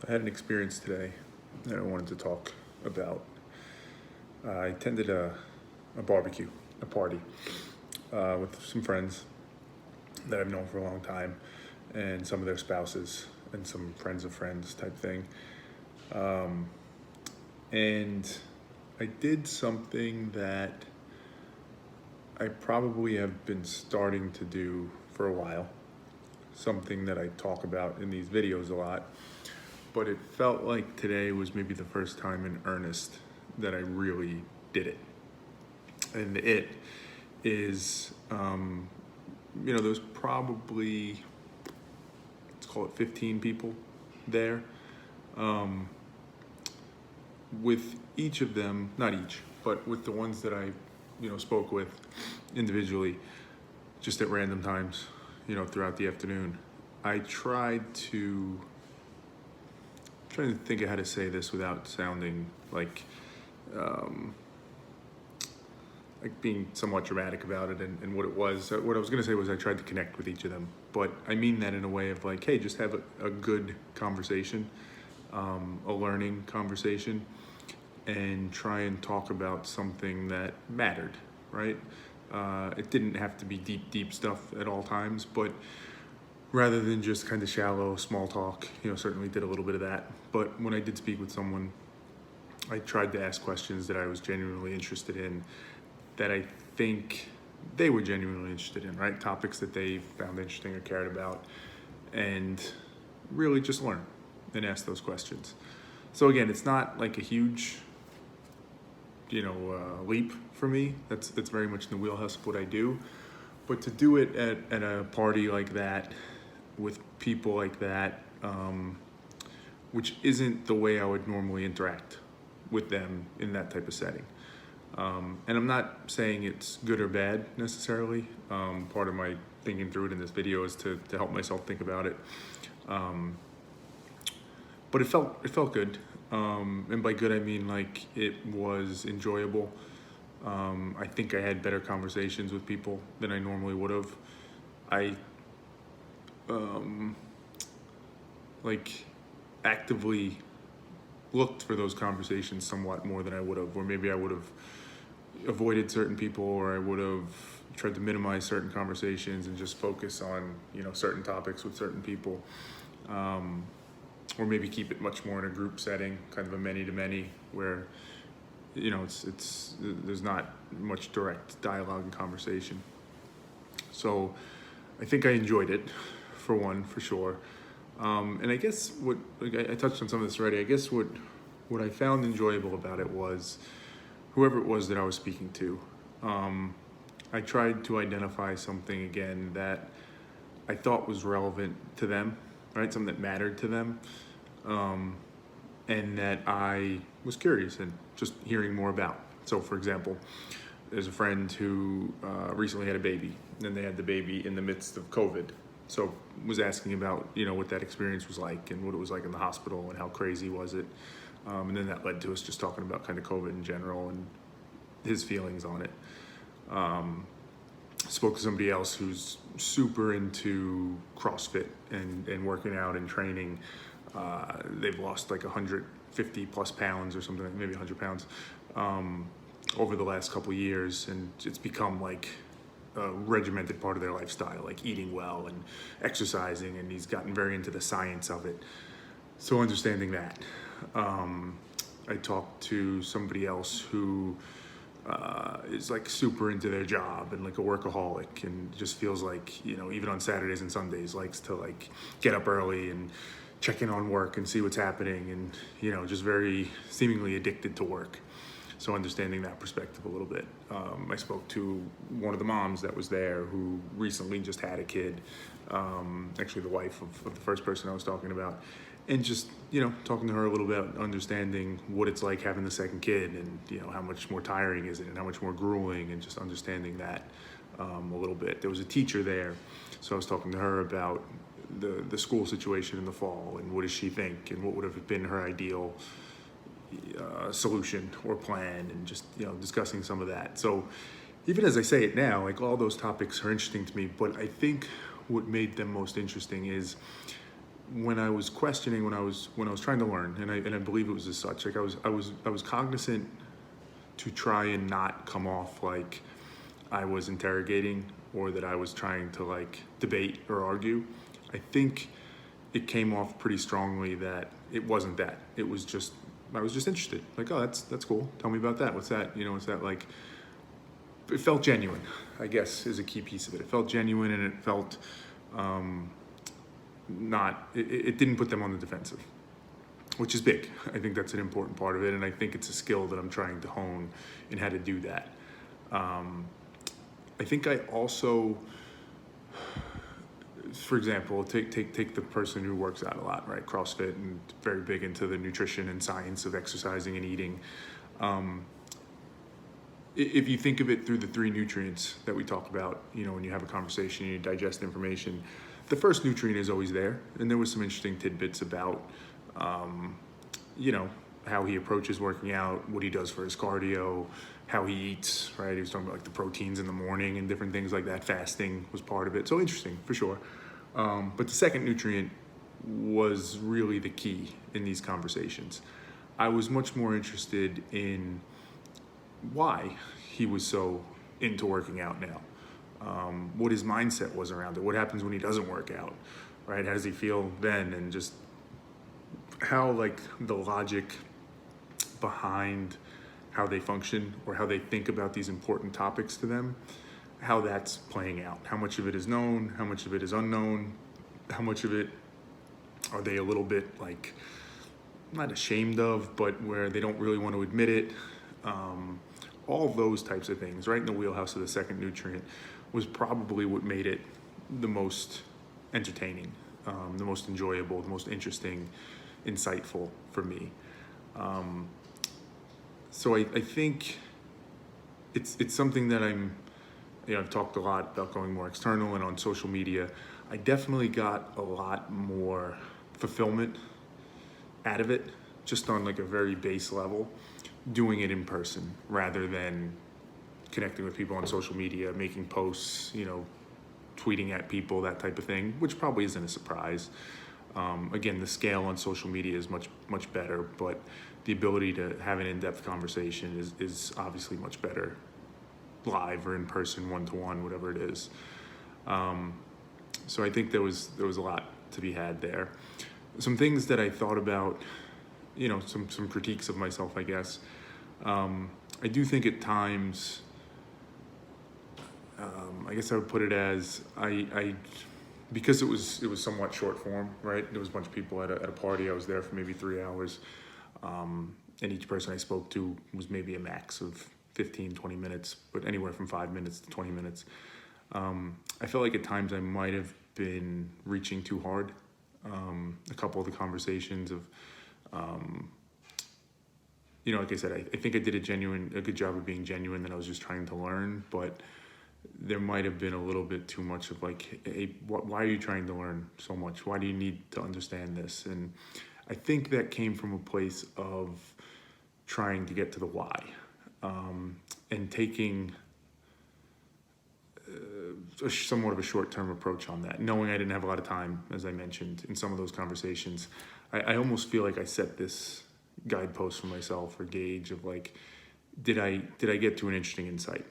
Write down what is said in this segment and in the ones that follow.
I had an experience today that I wanted to talk about. I attended a barbecue, a party, with some friends that I've known for a long time, and some of their spouses, and some friends of friends type thing. And I did something that I probably have been starting to do for a while, something that I talk about in these videos a lot, but it felt like today was maybe the first time in earnest that I really did it. And it is, there was probably, let's call it 15 people there. With each of them, not each, but with the ones that I, spoke with individually, just at random times, throughout the afternoon, I trying to think of how to say this without sounding like being somewhat dramatic about it, and what it was. What I was going to say was I tried to connect with each of them, but I mean that in a way of like, hey, just have a good conversation, a learning conversation, and try and talk about something that mattered, right? It didn't have to be deep stuff at all times, but rather than just kind of shallow, small talk, certainly did a little bit of that. But when I did speak with someone, I tried to ask questions that I was genuinely interested in, that I think they were genuinely interested in, right? Topics that they found interesting or cared about, and really just learn and ask those questions. So again, it's not like a huge, leap for me. That's very much in the wheelhouse of what I do. But to do it at a party like that, with people like that, which isn't the way I would normally interact with them in that type of setting. And I'm not saying it's good or bad necessarily. Part of my thinking through it in this video is to help myself think about it. But it felt good. And by good, I mean like it was enjoyable. I think I had better conversations with people than I normally would have. I actively looked for those conversations somewhat more than I would have, or maybe I would have avoided certain people, or I would have tried to minimize certain conversations and just focus on, certain topics with certain people. Or maybe keep it much more in a group setting, kind of a many-to-many, where, it's there's not much direct dialogue and conversation. So I think I enjoyed it, for one, for sure. And I guess I touched on some of this already. I guess what I found enjoyable about it was whoever it was that I was speaking to. I tried to identify something again that I thought was relevant to them, right? Something that mattered to them, and that I was curious in just hearing more about. So, for example, there's a friend who recently had a baby, and they had the baby in the midst of COVID. So was asking about, what that experience was like, and what it was like in the hospital, and how crazy was it. And then that led to us just talking about kind of COVID in general and his feelings on it. Spoke to somebody else who's super into CrossFit and working out and training. They've lost like 150 plus pounds or something, maybe 100 pounds, over the last couple of years. And it's become like a regimented part of their lifestyle, like eating well and exercising, and he's gotten very into the science of it. So understanding that. I talked to somebody else who is like super into their job and like a workaholic, and just feels like, even on Saturdays and Sundays, likes to like get up early and check in on work and see what's happening, and, just very seemingly addicted to work. So understanding that perspective a little bit. I spoke to one of the moms that was there who recently just had a kid, actually the wife of the first person I was talking about, and just, talking to her a little bit, understanding what it's like having the second kid, and, how much more tiring is it and how much more grueling, and just understanding that a little bit. There was a teacher there, so I was talking to her about the school situation in the fall, and what does she think, and what would have been her ideal solution or plan, and just discussing some of that. So even as I say it now, like all those topics are interesting to me, but I think what made them most interesting is when I was questioning, when I was trying to learn, and I believe it was as such, like I was cognizant to try and not come off like I was interrogating or that I was trying to like debate or argue. I think it came off pretty strongly that it wasn't that. It was just, I was just interested. Like, oh, that's cool. Tell me about that. What's that? You know, what's that like? It felt genuine, I guess, is a key piece of it. It felt genuine, and it felt not, it didn't put them on the defensive, which is big. I think that's an important part of it, and I think it's a skill that I'm trying to hone in how to do that. I think I also, for example, take the person who works out a lot, right? CrossFit, and very big into the nutrition and science of exercising and eating. If you think of it through the three nutrients that we talk about, you know, when you have a conversation, you digest information, the first nutrient is always there. And there was some interesting tidbits about, you know, how he approaches working out, what he does for his cardio, how he eats, right? He was talking about like the proteins in the morning and different things like that. Fasting was part of it. So interesting, for sure. But the second nutrient was really the key in these conversations. I was much more interested in why he was so into working out now, what his mindset was around it, what happens when he doesn't work out, right? How does he feel then? And just how like the logic behind how they function or how they think about these important topics to them, how that's playing out. How much of it is known, how much of it is unknown, how much of it are they a little bit like not ashamed of, but where they don't really want to admit it. All those types of things, right in the wheelhouse of the second nutrient, was probably what made it the most entertaining, the most enjoyable, the most interesting, insightful for me. So I think it's something that I've talked a lot about going more external and on social media. I definitely got a lot more fulfillment out of it, just on like a very base level, doing it in person rather than connecting with people on social media, making posts, you know, tweeting at people, that type of thing, which probably isn't a surprise. Again, the scale on social media is much better, but the ability to have an in-depth conversation is obviously much better live or in person, one-to-one, whatever it is. So I think there was a lot to be had there. Some things that I thought about, you know, some critiques of myself, I guess. I do think at times, I guess I would put it as I because it was somewhat short form, right? There was a bunch of people at a party. I was there for maybe 3 hours, and each person I spoke to was maybe a max of 15, 20 minutes, but anywhere from 5 minutes to 20 minutes. I felt like at times I might have been reaching too hard. A couple of the conversations of, you know, like I said, I think I did a good job of being genuine, that I was just trying to learn, but there might have been a little bit too much of like, hey, why are you trying to learn so much? Why do you need to understand this? And I think that came from a place of trying to get to the why, and taking somewhat of a short-term approach on that, knowing I didn't have a lot of time, as I mentioned in some of those conversations. I almost feel like I set this guidepost for myself, or gauge of like, did I get to an interesting insight?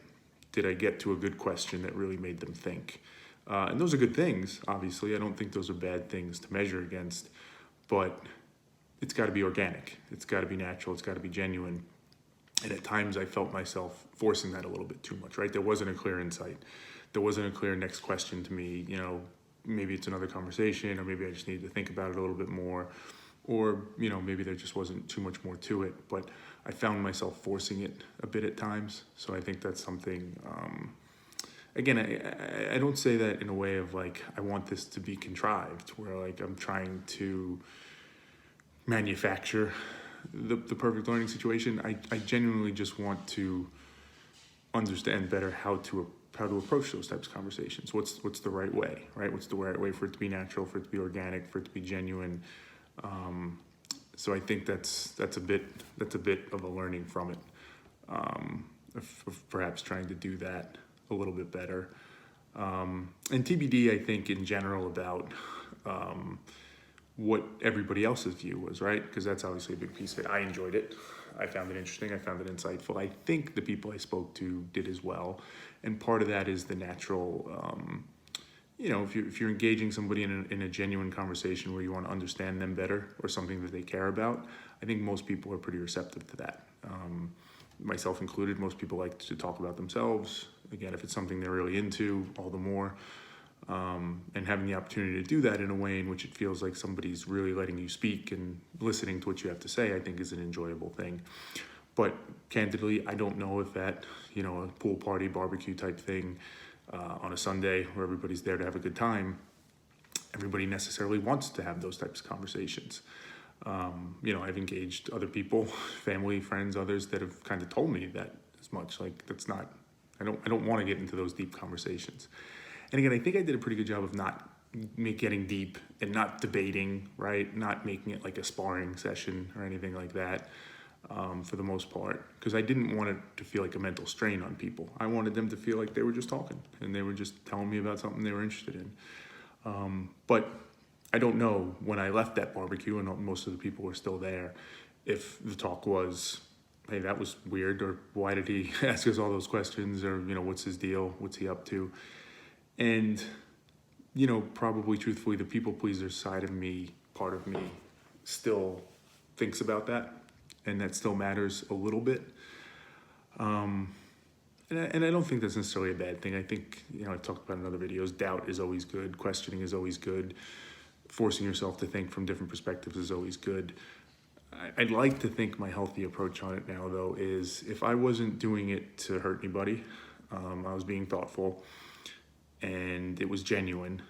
Did I get to a good question that really made them think? And those are good things, obviously. I don't think those are bad things to measure against, but it's got to be organic. It's got to be natural. It's got to be genuine. And at times I felt myself forcing that a little bit too much, right? There wasn't a clear insight. There wasn't a clear next question to me. You know, maybe it's another conversation, or maybe I just need to think about it a little bit more, or, you know, maybe there just wasn't too much more to it, but I found myself forcing it a bit at times. So I think that's something, again, I don't say that in a way of like, I want this to be contrived, where like I'm trying to manufacture the perfect learning situation. I genuinely just want to understand better how to approach those types of conversations. What's the right way, right? What's the right way for it to be natural, for it to be organic, for it to be genuine? So I think that's a bit of a learning from it, of perhaps trying to do that a little bit better. And TBD, I think in general about what everybody else's view was, right? Because that's obviously a big piece of it. I enjoyed it. I found it interesting. I found it insightful. I think the people I spoke to did as well. And part of that is the natural, if you're engaging somebody in a genuine conversation where you want to understand them better or something that they care about, I think most people are pretty receptive to that. Myself included, most people like to talk about themselves. Again, if it's something they're really into, all the more. And having the opportunity to do that in a way in which it feels like somebody's really letting you speak and listening to what you have to say, I think is an enjoyable thing. But candidly, I don't know if that, a pool party, barbecue type thing on a Sunday where everybody's there to have a good time, everybody necessarily wants to have those types of conversations. I've engaged other people, family, friends, others that have kind of told me that as much. Like, that's not, I don't want to get into those deep conversations. And again, I think I did a pretty good job of not getting deep and not debating, right? Not making it like a sparring session or anything like that, for the most part, because I didn't want it to feel like a mental strain on people. I wanted them to feel like they were just talking and they were just telling me about something they were interested in. But I don't know, when I left that barbecue and most of the people were still there, if the talk was, hey, that was weird, or why did he ask us all those questions, or, what's his deal? What's he up to? And, probably truthfully, the people pleaser side of me, part of me, still thinks about that, and that still matters a little bit. And I don't think that's necessarily a bad thing. I think, I've talked about in other videos, doubt is always good, questioning is always good, forcing yourself to think from different perspectives is always good. I'd like to think my healthy approach on it now, though, is if I wasn't doing it to hurt anybody, I was being thoughtful, and it was genuine,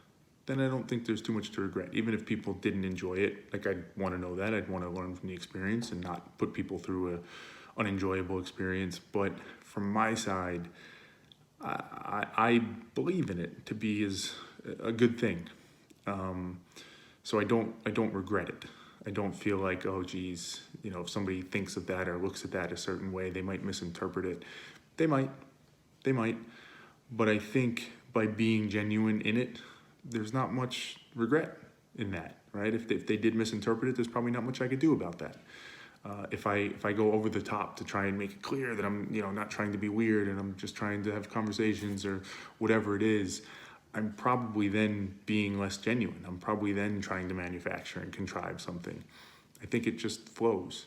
then I don't think there's too much to regret. Even if people didn't enjoy it, like, I'd want to know that. I'd want to learn from the experience and not put people through a unenjoyable experience. But from my side, I believe in it to be as a good thing. So I don't regret it. I don't feel like, oh geez, if somebody thinks of that or looks at that a certain way, they might misinterpret it. They might. But I think by being genuine in it, there's not much regret in that, right? If they did misinterpret it, there's probably not much I could do about that. If I go over the top to try and make it clear that I'm not trying to be weird and I'm just trying to have conversations or whatever it is, I'm probably then being less genuine. I'm probably then trying to manufacture and contrive something. I think it just flows.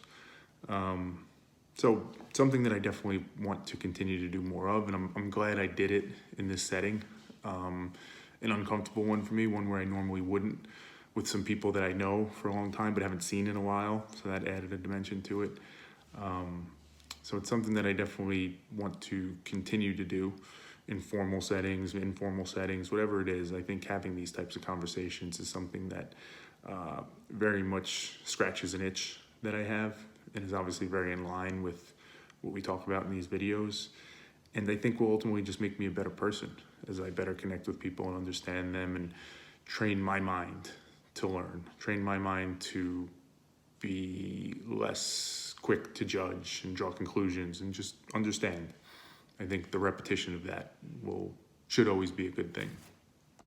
So something that I definitely want to continue to do more of, and I'm glad I did it in this setting. An uncomfortable one for me, one where I normally wouldn't, with some people that I know for a long time but haven't seen in a while, so that added a dimension to it. So it's something that I definitely want to continue to do in formal settings, informal settings, whatever it is. I think having these types of conversations is something that very much scratches an itch that I have, and is obviously very in line with what we talk about in these videos. And I think will ultimately just make me a better person as I better connect with people and understand them, and train my mind to learn, train my mind to be less quick to judge and draw conclusions and just understand. I think the repetition of that should always be a good thing.